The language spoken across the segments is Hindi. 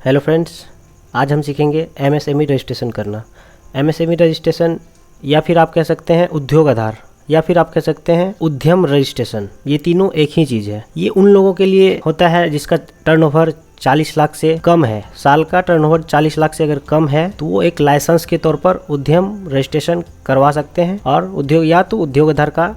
हेलो फ्रेंड्स, आज हम सीखेंगे एमएसएमई रजिस्ट्रेशन करना। एमएसएमई रजिस्ट्रेशन या फिर आप कह सकते हैं उद्योग आधार या फिर आप कह सकते हैं उद्यम रजिस्ट्रेशन, ये तीनों एक ही चीज़ है। ये उन लोगों के लिए होता है जिसका टर्नओवर 40 लाख से कम है। साल का टर्नओवर 40 लाख से अगर कम है तो वो एक लाइसेंस के तौर पर उद्यम रजिस्ट्रेशन करवा सकते हैं और उद्योग आधार का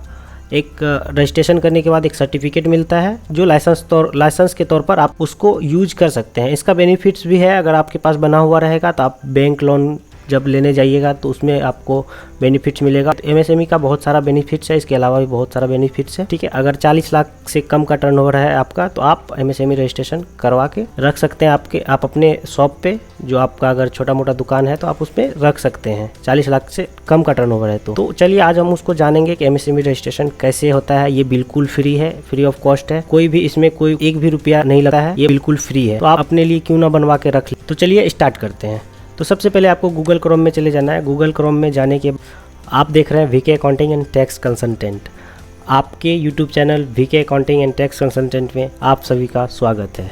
एक रजिस्ट्रेशन करने के बाद एक सर्टिफिकेट मिलता है जो लाइसेंस के तौर पर आप उसको यूज कर सकते हैं। इसका बेनिफिट्स भी है, अगर आपके पास बना हुआ रहेगा तो आप बैंक लोन जब लेने जाइएगा तो उसमें आपको बेनिफिट्स मिलेगा। तो एमएसएमई का बहुत सारा बेनिफिट्स है, इसके अलावा भी बहुत सारा बेनिफिट्स है। ठीक है, अगर 40 लाख से कम का टर्नओवर है आपका तो आप एमएसएमई रजिस्ट्रेशन करवा के रख सकते हैं। आप अपने शॉप पे, जो आपका अगर छोटा मोटा दुकान है तो आप उसमें रख सकते हैं 40 लाख से कम का टर्नओवर है तो चलिए आज हम उसको जानेंगे कि एमएसएमई रजिस्ट्रेशन कैसे होता है। ये बिल्कुल फ्री है, फ्री ऑफ कॉस्ट है, कोई भी इसमें कोई एक भी रुपया नहीं लगता है, ये बिल्कुल फ्री है। तो आप अपने लिए क्यों ना बनवा के रख लें। तो चलिए स्टार्ट करते हैं। तो सबसे पहले आपको गूगल क्रोम में चले जाना है। गूगल क्रोम में जाने के आप देख रहे हैं VK accounting and tax consultant. आपके YouTube channel VK accounting and tax consultant में आप सभी का स्वागत है।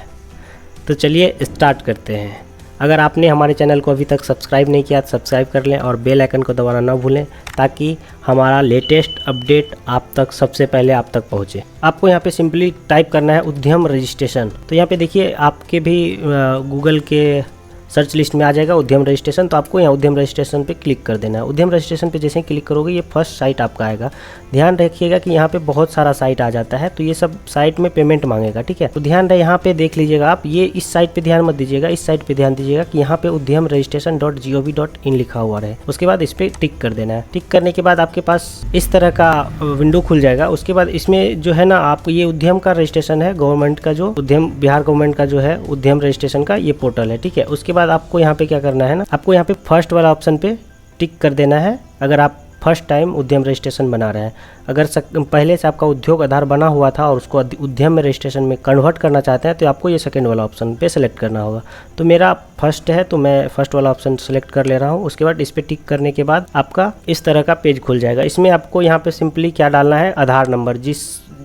तो चलिए स्टार्ट करते हैं। अगर आपने हमारे चैनल को अभी तक सब्सक्राइब नहीं किया तो सब्सक्राइब कर लें और बेल आइकन को दबाना ना भूलें ताकि हमारा लेटेस्ट अपडेट आप तक सबसे पहले आप तक पहुंचे। आपको यहाँ पे सिंपली टाइप करना है उद्यम रजिस्ट्रेशन। तो यहाँ पे देखिए आपके भी गूगल के सर्च लिस्ट में आ जाएगा उद्यम रजिस्ट्रेशन। तो आपको यहाँ उद्यम रजिस्ट्रेशन पे क्लिक कर देना है। उद्यम रजिस्ट्रेशन पे जैसे ही क्लिक करोगे ये फर्स्ट साइट आपका आएगा। ध्यान रखिएगा कि यहाँ पे बहुत सारा साइट आ जाता है तो ये सब साइट में पेमेंट मांगेगा। ठीक है, तो ध्यान रहे यहाँ पे देख लीजिएगा आप, ये इस साइट पे ध्यान मत दीजिएगा, इस साइट पे ध्यान दीजिएगा कि यहाँ पे उद्यम रजिस्ट्रेशन .gov.in लिखा हुआ रहे। उसके बाद इस पर टिक कर देना है। टिक करने के बाद आपके पास इस तरह का विंडो खुल जाएगा। उसके बाद इसमें जो है ना, आप ये उद्यम का रजिस्ट्रेशन है, गवर्नमेंट का जो उद्यम, बिहार गवर्नमेंट का जो है उद्यम रजिस्ट्रेशन का ये पोर्टल है। ठीक है, उसके बाद आपको यहाँ पे क्या करना है ना, आपको यहाँ पे फर्स्ट वाला ऑप्शन पे टिक कर देना है अगर आप फर्स्ट टाइम उद्यम रजिस्ट्रेशन बना रहे हैं। अगर पहले से आपका उद्योग आधार बना हुआ था और उसको उद्यम में रजिस्ट्रेशन में कन्वर्ट करना चाहते हैं तो आपको ये सेकंड वाला ऑप्शन पे सेलेक्ट करना होगा। तो मेरा फर्स्ट है तो मैं फर्स्ट वाला ऑप्शन सेलेक्ट कर ले रहा हूँ। उसके बाद इस पर टिक करने के बाद आपका इस तरह का पेज खुल जाएगा। इसमें आपको यहाँ पे सिंपली क्या डालना है, आधार नंबर,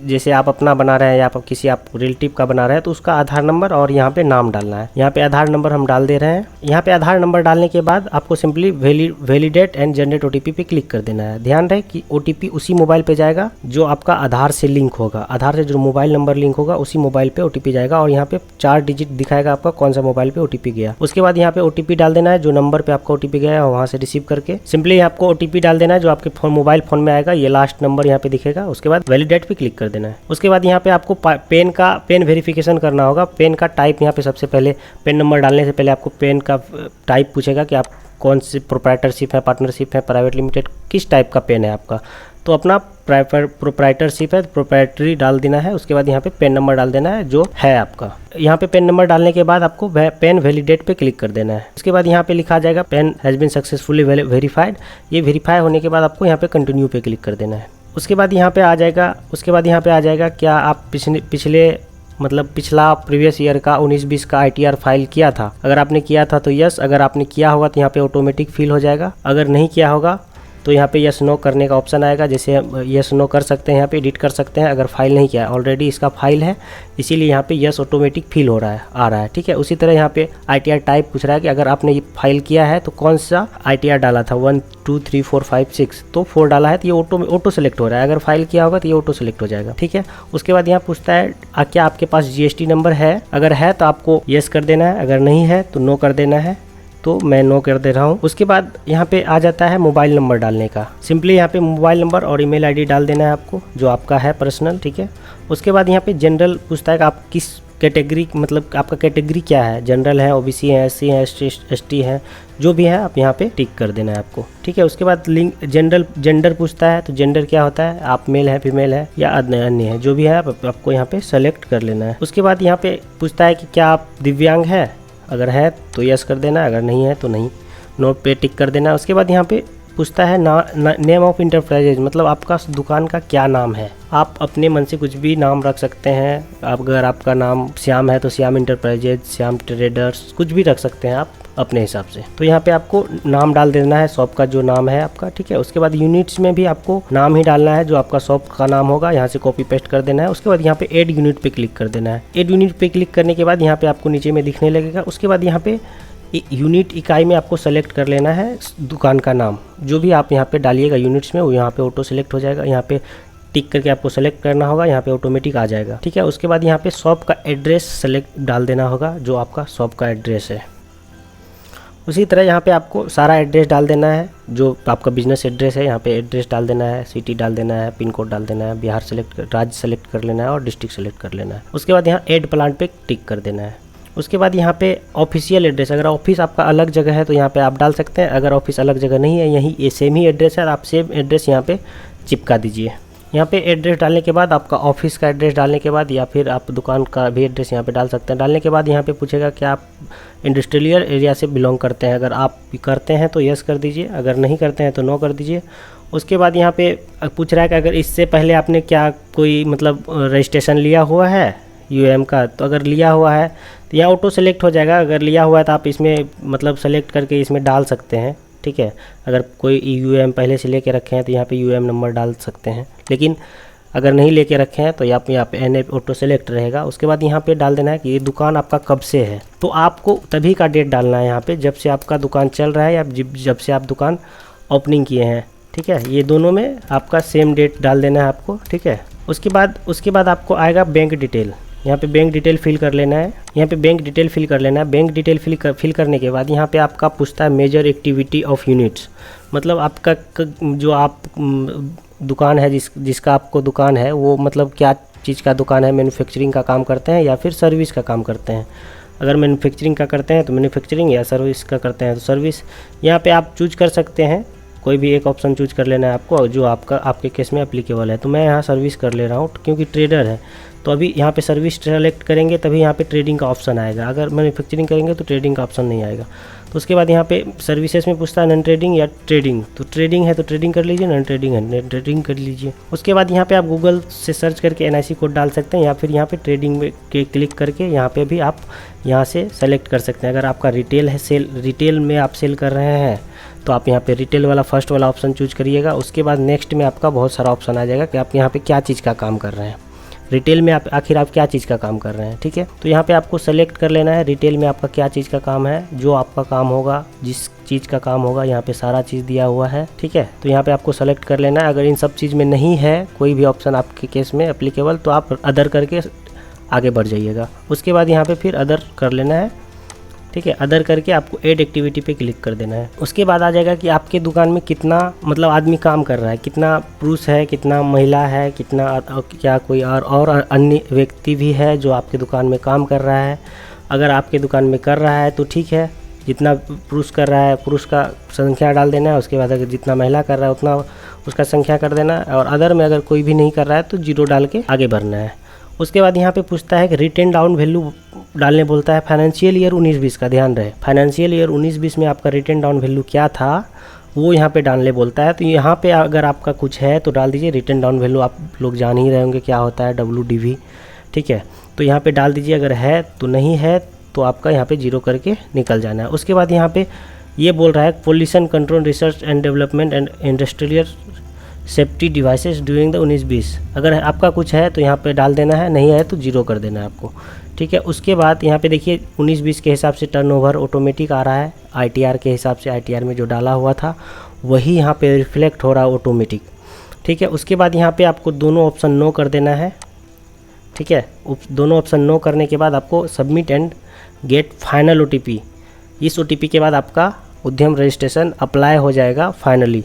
जैसे आप अपना बना रहे हैं या आप किसी आप रिलेटिव का बना रहे हैं तो उसका आधार नंबर और यहाँ पे नाम डालना है। यहाँ पे आधार नंबर हम डाल दे रहे हैं। यहाँ पे आधार नंबर डालने के बाद आपको simply validate and generate OTP पे क्लिक कर देना है। ध्यान रहे कि ओटीपी उसी मोबाइल पे जाएगा जो आपका आधार से लिंक होगा। आधार से जो मोबाइल नंबर लिंक होगा उसी मोबाइल पे ओटीपी जाएगा और यहाँ पे 4 डिजिट दिखाएगा आपका कौन सा मोबाइल पे ओटीपी गया। उसके बाद यहाँ पे ओटीपी डाल देना है जो नंबर पे आपका ओटीपी गया है वहाँ से रिसीव करके। सिंपली आपको ओटीपी डाल देना है जो आपके मोबाइल फोन में आएगा, ये लास्ट नंबर यहाँ पे दिखेगा। उसके बाद वैलिडेट पे क्लिक कर देना है। उसके बाद यहाँ पे आपको पेन वेरिफिकेशन करना होगा। पेन का टाइप यहाँ पे सबसे पहले, पेन नंबर डालने से पहले आपको पेन का टाइप पूछेगा कि आप कौन सी प्रोप्राइटरशिप है, पार्टनरशिप है, प्राइवेट लिमिटेड, किस टाइप का पेन है आपका। तो अपना प्रोप्राइटरशिप है, प्रोप्राइटरी डाल देना है। उसके बाद यहाँ पे पेन नंबर डाल देना है जो है आपका। यहाँ पे पेन नंबर डालने के बाद आपको पेन वैलिडेट पे क्लिक कर देना है। उसके बाद यहाँ पे लिखा जाएगा PAN has been successfully verified. ये वेरीफाई होने के बाद आपको यहाँ पे कंटिन्यू पे क्लिक कर देना है। उसके बाद यहाँ पे आ जाएगा क्या आप पिछला प्रीवियस ईयर का 19-20 का ITR फाइल किया था। अगर आपने किया था तो यस, अगर आपने किया होगा तो यहाँ पे ऑटोमेटिक फिल हो जाएगा। अगर नहीं किया होगा तो यहाँ पे यस नो करने का ऑप्शन आएगा, जैसे यस नो कर सकते हैं, यहाँ पे एडिट कर सकते हैं। अगर फाइल नहीं किया, ऑलरेडी इसका फाइल है इसीलिए यहाँ पे यस ऑटोमेटिक फिल आ रहा है। ठीक है, उसी तरह यहाँ पे ITR टाइप पूछ रहा है कि अगर आपने ये फाइल किया है तो कौन सा ITR डाला था, 1 2 3 4 5 6, तो 4 डाला है तो ये ऑटो सेलेक्ट हो रहा है। अगर फाइल किया होगा तो ये ऑटो सेलेक्ट हो जाएगा। ठीक है, उसके बाद यहाँ पूछता है क्या आपके पास GST नंबर है। अगर है तो आपको यस कर देना है, अगर नहीं है तो नो कर देना है। तो मैं नो कर दे रहा हूँ। उसके बाद यहाँ पे आ जाता है मोबाइल नंबर डालने का। सिंपली यहाँ पे मोबाइल नंबर और ईमेल आईडी डाल देना है आपको जो आपका है पर्सनल। ठीक है, उसके बाद यहाँ पे जनरल पूछता है कि आप किस कैटेगरी, मतलब आपका कैटेगरी क्या है, जनरल है, OBC है, SC है, ST है, जो भी है आप यहाँ पे टिक कर देना है आपको। ठीक है, उसके बाद लिंक जेंडर पूछता है तो जेंडर क्या होता है, आप मेल है, फीमेल है या अन्य है, जो भी है आपको यहाँ पे सेलेक्ट कर लेना है। उसके बाद यहाँ पे पूछता है कि क्या आप दिव्यांग है। अगर है तो यस कर देना, अगर नहीं है तो नहीं, नो पे टिक कर देना। उसके बाद यहाँ पे पूछता है नेम ऑफ इंटरप्राइजेज, मतलब आपका दुकान का क्या नाम है। आप अपने मन से कुछ भी नाम रख सकते हैं। अगर आपका नाम श्याम है तो श्याम इंटरप्राइजेज, श्याम ट्रेडर्स, कुछ भी रख सकते हैं आप। अपने हिसाब से। तो यहाँ पे आपको नाम डाल देना है शॉप का, जो नाम है आपका, ठीक है। उसके बाद यूनिट्स में भी आपको नाम ही डालना है जो आपका शॉप का नाम होगा, यहाँ से कॉपी पेस्ट कर देना है। उसके बाद यहाँ पे ऐड यूनिट पे क्लिक कर देना है। ऐड यूनिट पे क्लिक करने के बाद यहाँ पे आपको नीचे में दिखने लगेगा। उसके बाद यहाँ पे यूनिट इकाई में आपको सेलेक्ट कर लेना है दुकान का नाम, जो भी आप यहाँ पे डालिएगा यूनिट्स में वो यहाँ पे ऑटो सेलेक्ट हो जाएगा। यहाँ पे टिक करके आपको सेलेक्ट करना होगा, यहाँ पे ऑटोमेटिक आ जाएगा, ठीक है। उसके बाद यहाँ पे शॉप का एड्रेस सेलेक्ट डाल देना होगा, जो आपका शॉप का एड्रेस है। उसी तरह यहाँ पे आपको सारा एड्रेस डाल देना है, जो आपका बिजनेस एड्रेस है। यहाँ पे एड्रेस डाल देना है, सिटी डाल देना है, पिन कोड डाल देना है, बिहार राज्य सेलेक्ट कर लेना है और डिस्ट्रिक्ट सेलेक्ट कर लेना है। उसके बाद यहाँ ऐड प्लांट पे टिक कर देना है। उसके बाद यहाँ पे ऑफिशियल एड्रेस, अगर ऑफिस आपका अलग जगह है तो यहाँ पे आप डाल सकते हैं। अगर ऑफिस अलग जगह नहीं है, यही ये सेम ही एड्रेस है, आप सेम एड्रेस यहाँ पे चिपका दीजिए। यहाँ पे एड्रेस डालने के बाद आपका ऑफिस का एड्रेस डालने के बाद या फिर आप दुकान का भी एड्रेस यहाँ पे डाल सकते हैं। डालने के बाद यहाँ पे पूछेगा कि आप इंडस्ट्रियल एरिया से बिलोंग करते हैं। अगर आप करते हैं तो यस कर दीजिए, अगर नहीं करते हैं तो नो कर दीजिए। उसके बाद यहाँ पे पूछ रहा है कि अगर इससे पहले आपने क्या कोई मतलब रजिस्ट्रेशन लिया हुआ है यूएम का, तो अगर लिया हुआ है तो यहाँ ऑटो सेलेक्ट हो जाएगा। अगर लिया हुआ है तो आप इसमें मतलब सेलेक्ट करके इसमें डाल सकते हैं, ठीक है। अगर कोई यूएम पहले से लेके रखे हैं तो यहाँ पे यूएम नंबर डाल सकते हैं, लेकिन अगर नहीं लेके रखे हैं तो यहाँ पे एन ऑटो सेलेक्ट रहेगा। उसके बाद यहाँ पे डाल देना है कि ये दुकान आपका कब से है, तो आपको तभी का डेट डालना है यहाँ पे जब से आपका दुकान चल रहा है या जब से आप दुकान ओपनिंग किए हैं, ठीक है। ये दोनों में आपका सेम डेट डाल देना है आपको, ठीक है। उसके बाद आपको आएगा बैंक डिटेल। यहाँ पे बैंक डिटेल फिल कर लेना है। यहाँ पे बैंक डिटेल फिल कर लेना है। बैंक डिटेल फिल करने के बाद यहाँ पे आपका पूछता है मेजर एक्टिविटी ऑफ यूनिट्स, मतलब आपका जो आप दुकान है जिसका आपको दुकान है वो मतलब क्या चीज़ का दुकान है, मैन्युफैक्चरिंग का काम करते हैं या फिर सर्विस का काम करते हैं। अगर मैन्युफैक्चरिंग का करते हैं तो मैन्युफैक्चरिंग, या सर्विस का करते हैं तो सर्विस। यहाँ पे आप चूज कर सकते हैं, कोई भी एक ऑप्शन चूज कर लेना है आपको जो आपके केस में एप्लीकेबल है। तो मैं यहाँ सर्विस कर ले रहा हूँ क्योंकि ट्रेडर है, तो अभी यहाँ पे सर्विस सेलेक्ट करेंगे तभी यहाँ पे ट्रेडिंग का ऑप्शन आएगा। अगर मैन्युफैक्चरिंग करेंगे तो ट्रेडिंग का ऑप्शन नहीं आएगा। तो उसके बाद यहाँ पे सर्विसेज में पूछता है नॉन ट्रेडिंग या ट्रेडिंग, तो ट्रेडिंग है तो ट्रेडिंग कर लीजिए, नॉन ट्रेडिंग है नॉन ट्रेडिंग कर लीजिए। उसके बाद यहाँ पे आप गूगल से सर्च करके NIC कोड डाल सकते हैं या फिर यहाँ पे ट्रेडिंग में के क्लिक करके यहाँ पे भी आप यहाँ से सेलेक्ट कर सकते हैं। अगर आपका रिटेल है, रिटेल में आप सेल कर रहे हैं तो आप यहाँ पे रिटेल वाला फर्स्ट वाला ऑप्शन चूज करिएगा। उसके बाद नेक्स्ट में आपका बहुत सारा ऑप्शन आ जाएगा कि आप यहाँ पे क्या चीज़ का काम कर रहे हैं, रिटेल में आप आखिर आप क्या चीज़ का काम कर रहे हैं, ठीक है। तो यहाँ पे आपको सेलेक्ट कर लेना है रिटेल में आपका क्या चीज़ का काम है, जो आपका काम होगा, जिस चीज़ का काम होगा, यहाँ पे सारा चीज़ दिया हुआ है, ठीक है। तो यहाँ पे आपको सेलेक्ट कर लेना है। अगर इन सब चीज़ में नहीं है कोई भी ऑप्शन आपके केस में एप्लीकेबल तो आप अदर करके आगे बढ़ जाइएगा। उसके बाद यहाँ पे फिर अदर कर लेना है, ठीक है। अदर करके आपको ऐड एक्टिविटी पे क्लिक कर देना है। उसके बाद आ जाएगा कि आपके दुकान में कितना मतलब आदमी काम कर रहा है, कितना पुरुष है, कितना महिला है, कितना क्या कोई और अन्य व्यक्ति भी है जो आपके दुकान में काम कर रहा है। अगर आपके दुकान में कर रहा है तो ठीक है, जितना पुरुष कर रहा है पुरुष का संख्या डाल देना है। उसके बाद अगर जितना महिला कर रहा है उतना उसका संख्या कर देना है, और अदर में अगर कोई भी नहीं कर रहा है तो 0 डाल के आगे बढ़ना है। उसके बाद यहाँ पे पूछता है कि रिटेन डाउन वैल्यू डालने बोलता है फाइनेंशियल ईयर 19-20 का, ध्यान रहे फाइनेंशियल ईयर 19-20 में आपका रिटेन डाउन वैल्यू क्या था वो यहाँ पे डालने बोलता है। तो यहाँ पे अगर आपका कुछ है तो डाल दीजिए। रिटेन डाउन वैल्यू आप लोग जान ही रहे होंगे क्या होता है, WDV, ठीक है। तो यहाँ पे डाल दीजिए, अगर है तो, नहीं है तो आपका यहाँ पे 0 करके निकल जाना है। उसके बाद यहाँ पे ये बोल रहा है pollution control research and development and industrial safety devices during the 19-20, अगर आपका कुछ है तो यहाँ पे डाल देना है, नहीं है तो 0 कर देना है आपको, ठीक है। उसके बाद यहाँ पे देखिए 19-20 के हिसाब से टर्नओवर ऑटोमेटिक आ रहा है, ITR के हिसाब से ITR में जो डाला हुआ था वही यहाँ पे रिफ्लेक्ट हो रहा है ऑटोमेटिक, ठीक है। उसके बाद यहाँ पे आपको दोनों ऑप्शन नो कर देना है, ठीक है। दोनों ऑप्शन नो करने के बाद आपको submit and get final OTP, इस OTP के बाद आपका उद्यम रजिस्ट्रेशन अप्लाई हो जाएगा फाइनली।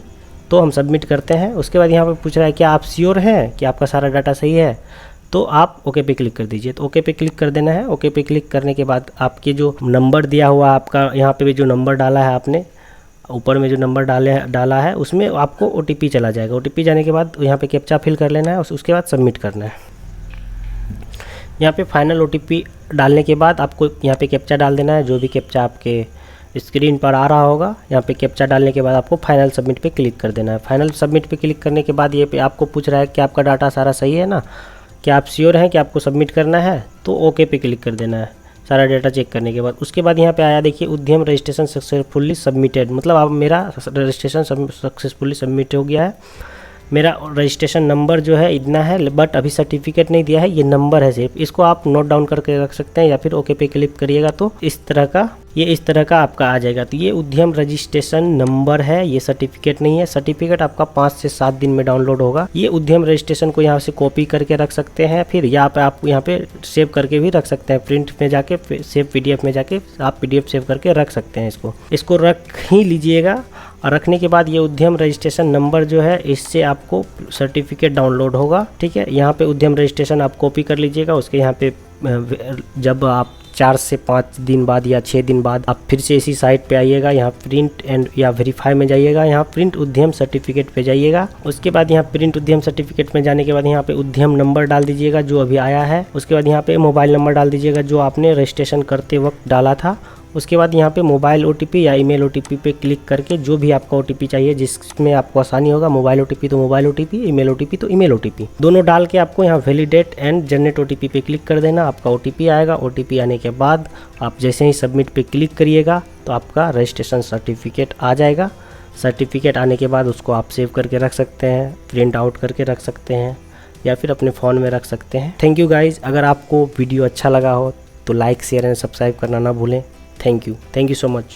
तो हम सबमिट करते हैं। उसके बाद यहाँ पे पूछ रहा है क्या आप श्योर हैं कि आपका सारा डाटा सही है, तो आप ओके पे क्लिक कर दीजिए। तो ओके पे क्लिक कर देना है। ओके पे क्लिक करने के बाद आपके जो नंबर दिया हुआ आपका, यहाँ पे भी जो नंबर डाला है आपने, ऊपर में जो नंबर डाला है उसमें आपको OTP चला जाएगा। OTP जाने के बाद यहाँ पे कैप्चा फिल कर लेना है, उसके बाद सबमिट करना है। यहाँ पे फाइनल OTP डालने के बाद आपको यहाँ पे कैप्चा डाल देना है, जो भी कैप्चा आपके स्क्रीन पर आ रहा होगा। यहाँ पे कैप्चा डालने के बाद आपको फाइनल सबमिट पे क्लिक कर देना है। फाइनल सबमिट पे क्लिक करने के बाद ये पे आपको पूछ रहा है कि आपका डाटा सारा सही है ना, क्या आप श्योर हैं कि आपको सबमिट करना है, तो ओके पे क्लिक कर देना है। सारा डेटा चेक करने के बाद। उसके बाद यहाँ पे आया देखिए उद्यम रजिस्ट्रेशन सक्सेसफुली सबमिटेड, मतलब अब मेरा रजिस्ट्रेशन सक्सेसफुली सबमिट हो गया है। मेरा रजिस्ट्रेशन नंबर जो है इतना है, बट अभी सर्टिफिकेट नहीं दिया है, ये नंबर है सिर्फ। इसको आप नोट डाउन करके रख सकते हैं या फिर ओके पे क्लिक करिएगा तो इस तरह का आपका आ जाएगा। तो ये उद्यम रजिस्ट्रेशन नंबर है, ये सर्टिफिकेट नहीं है। सर्टिफिकेट आपका 5 से 7 दिन में डाउनलोड होगा। ये उद्यम रजिस्ट्रेशन को यहाँ से कॉपी करके रख सकते हैं, फिर यहाँ पे आप यहाँ पे सेव करके भी रख सकते हैं। प्रिंट में जाके सेव PDF में जाके आप PDF सेव करके रख सकते हैं। इसको रख ही लीजिएगा। और रखने के बाद ये उद्यम रजिस्ट्रेशन नंबर जो है, इससे आपको सर्टिफिकेट डाउनलोड होगा। ठीक है, यहाँ पे उद्यम रजिस्ट्रेशन आप कॉपी कर लीजिएगा। उसके यहाँ पे जब आप 4 से 5 दिन बाद या 6 दिन बाद आप फिर से इसी साइट पे आइएगा, यहाँ प्रिंट एंड या वेरीफाई में जाइएगा, यहाँ प्रिंट उद्यम सर्टिफिकेट पे जाइएगा। उसके बाद यहाँ प्रिंट उद्यम सर्टिफिकेट में जाने के बाद यहाँ पे उद्यम नंबर डाल दीजिएगा जो अभी आया है। उसके बाद यहाँ पे मोबाइल नंबर डाल दीजिएगा जो आपने रजिस्ट्रेशन करते वक्त डाला था। उसके बाद यहाँ पे मोबाइल OTP या ईमेल OTP पे क्लिक करके जो भी आपका OTP चाहिए जिसमें आपको आसानी होगा, मोबाइल OTP तो मोबाइल OTP, ईमेल OTP तो ईमेल OTP, दोनों डाल के आपको यहाँ वैलिडेट एंड जनरेट OTP पे क्लिक कर देना। आपका OTP आएगा। OTP आने के बाद आप जैसे ही सबमिट पे क्लिक करिएगा तो आपका रजिस्ट्रेशन सर्टिफिकेट आ जाएगा। सर्टिफिकेट आने के बाद उसको आप सेव करके रख सकते हैं, प्रिंट आउट करके रख सकते हैं या फिर अपने फ़ोन में रख सकते हैं। Thank you guys. अगर आपको वीडियो अच्छा लगा हो तो लाइक, शेयर एंड सब्सक्राइब करना ना भूलें। Thank you so much.